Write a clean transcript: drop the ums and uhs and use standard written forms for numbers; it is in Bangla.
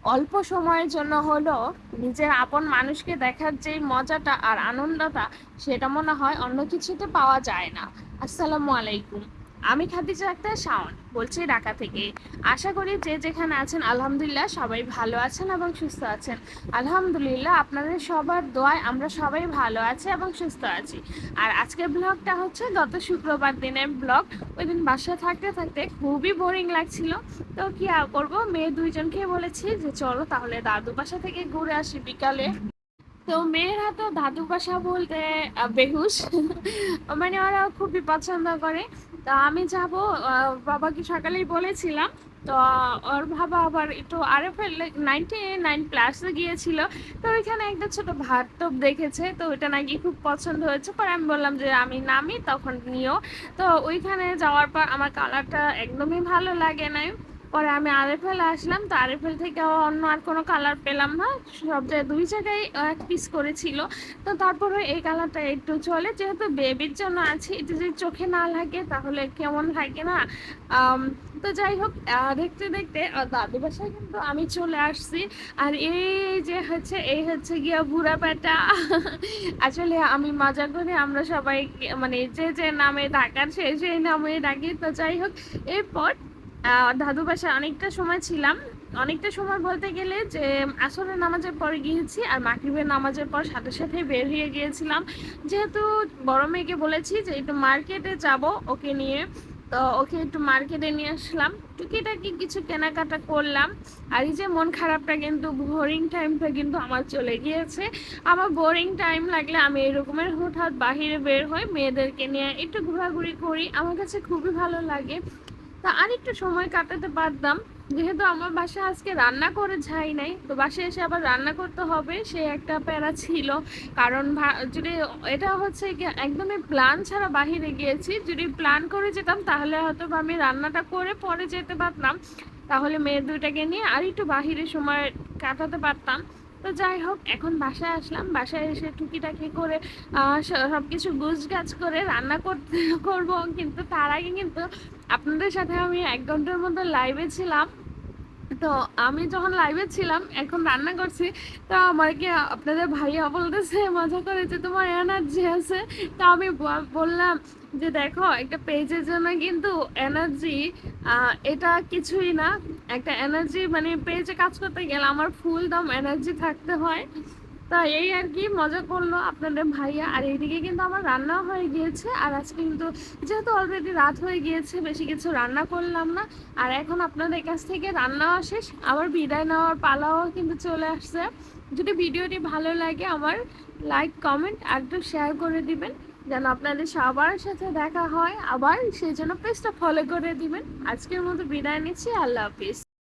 অল্প সময়ের জন্য হলেও নিজের আপন মানুষকে দেখার যে মজাটা আর আনন্দটা, সেটা মনে হয় অন্য কিছুতে পাওয়া যায় না। আসসালামু আলাইকুম। আমি খাদিজা আক্তার শাওন বলছি ঢাকা থেকে। আশা করি যে যেখানে আছেন আলহামদুলিল্লাহ সবাই ভালো আছেন এবং সুস্থ আছেন। আলহামদুলিল্লাহ আপনাদের সবার দোয়ায় আমরা সবাই ভালো আছি এবং সুস্থ আছি। আর আজকের ব্লগটা হচ্ছে গত শুক্রবার দিনের ব্লগ। ওই দিন বাসায় থাকতে থাকতে খুবই বোরিং লাগছিল। তো কি আর করবো, মেয়ে দুইজনকে বলেছি যে চলো তাহলে দাদু বাসা থেকে ঘুরে আসি বিকালে। তো মেয়েরা তো দাদু বাসা বলতে বেহুশ মানে ওরা খুবই পছন্দ করে। তা আমি যাব, বাবাকে সকালেই বলেছিলাম। তো ওর বাবা আবার একটু আরএফএল 99+ গিয়েছিল। তো ওইখানে একটা ছোট ভাত টোপ দেখেছে, তো ওইটা নাকি খুব পছন্দ হয়েছে। পরে আমি বললাম যে আমি নামি তখন নিও। তো ওইখানে যাওয়ার পর আমার কালারটা একদমই ভালো লাগে নাই। পরে আমি আরএফএল আসলাম, তো আরএফএল থেকে অন্য আর কোনো কালার পেলাম না। সব জায়গায় দুই জায়গায় এক পিস করেছিল। তো তারপরে এই কালারটা একটু চলে, যেহেতু বেবির জন্য আছে, এটা যদি চোখে না লাগে তাহলে কেমন লাগে না। আম, তো যাই হোক, দেখতে দেখতে দাদু বাসায় কিন্তু আমি চলে আসছি। আর এই যে হচ্ছে এই হচ্ছে গিয়া বুড়া বেটা আসলে আমি মজা করে আমরা সবাই মানে যে যে নামে ডাকার সেই সেই নামে ডাকি। তো যাই হোক, এরপর দাদু বাসায় অনেকটা সময় ছিলাম। অনেকটা সময় বলতে গেলে যে আসরের নামাজের পর গিয়েছি আর মাগরিবের নামাজের পর সাথে সাথে বের হয়ে গিয়েছিলাম। যেহেতু বড় মেয়েকে বলেছি যে একটু মার্কেটে যাব ওকে নিয়ে, তো ওকে একটু মার্কেটে নিয়ে আসলাম, টুকিটাকি কিছু কেনাকাটা করলাম। আর এই যে মন খারাপটা কিন্তু বোরিং টাইমটা কিন্তু আমার চলে গিয়েছে। আমার বোরিং টাইম লাগলে আমি এরকমের হুটহাট বাহিরে বের হই, মেয়েদেরকে নিয়ে একটু ঘোরাঘুরি করি, আমার কাছে খুবই ভালো লাগে। তা আরেকটু সময় কাটাতে পারতাম, যেহেতু আমার বাসায় আজকে রান্না করে যাই নাই, তো বাসায় এসে আবার রান্না করতে হবে, সে একটা প্যারা ছিল। কারণ যদি এটা হচ্ছে একদমই প্ল্যান ছাড়া বাহিরে গিয়েছি, যদি প্ল্যান করে যেতাম তাহলে হয়তো আমি রান্নাটা করে পরে যেতে পারতাম, তাহলে মেয়ে দুইটাকে নিয়ে আর একটু বাহিরে সময় কাটাতে পারতাম। তো যাই হোক, এখন বাসায় আসলাম, বাসায় এসে টুকিটাকি করে সবকিছু গুছগাছ করে রান্না করব। কিন্তু তার আগে কিন্তু আপনাদের সাথে আমি 1 ঘন্টার মতো লাইভে ছিলাম। তো আমি যখন লাইভে ছিলাম এখন রান্না করছি, তো আমাকে আপনাদের ভাইয়া বলতেছে মজা করে যে তোমার এনার্জি আছে। তো আমি বললাম যে দেখো, একটা পেজের জন্য কিন্তু এনার্জি এটা কিছুই না। একটা এনার্জি মানে পেজে কাজ করতে গেলে আমার ফুল দম এনার্জি থাকতে হয়। তা এই আর কি, মজা করলো আপনাদের ভাইয়া। আর এইদিকে কিন্তু আমার রান্না হয়ে গিয়েছে। আর আজকে কিন্তু যেহেতু অলরেডি রাত হয়ে গিয়েছে, বেশি কিছু রান্না করলাম না। আর এখন আপনাদের কাছ থেকে রান্নাও শেষ, আবার বিদায় নেওয়ার পালাও কিন্তু চলে আসছে। যদি ভিডিওটি ভালো লাগে আমার লাইক কমেন্ট আর একটু শেয়ার করে দিবেন, যেন আপনাদের সবার সাথে দেখা হয় আবার, সেই জন্য পেজটা ফলো করে দিবেন। আজকের মতো বিদায় নিচ্ছি, আল্লাহ হাফিজ।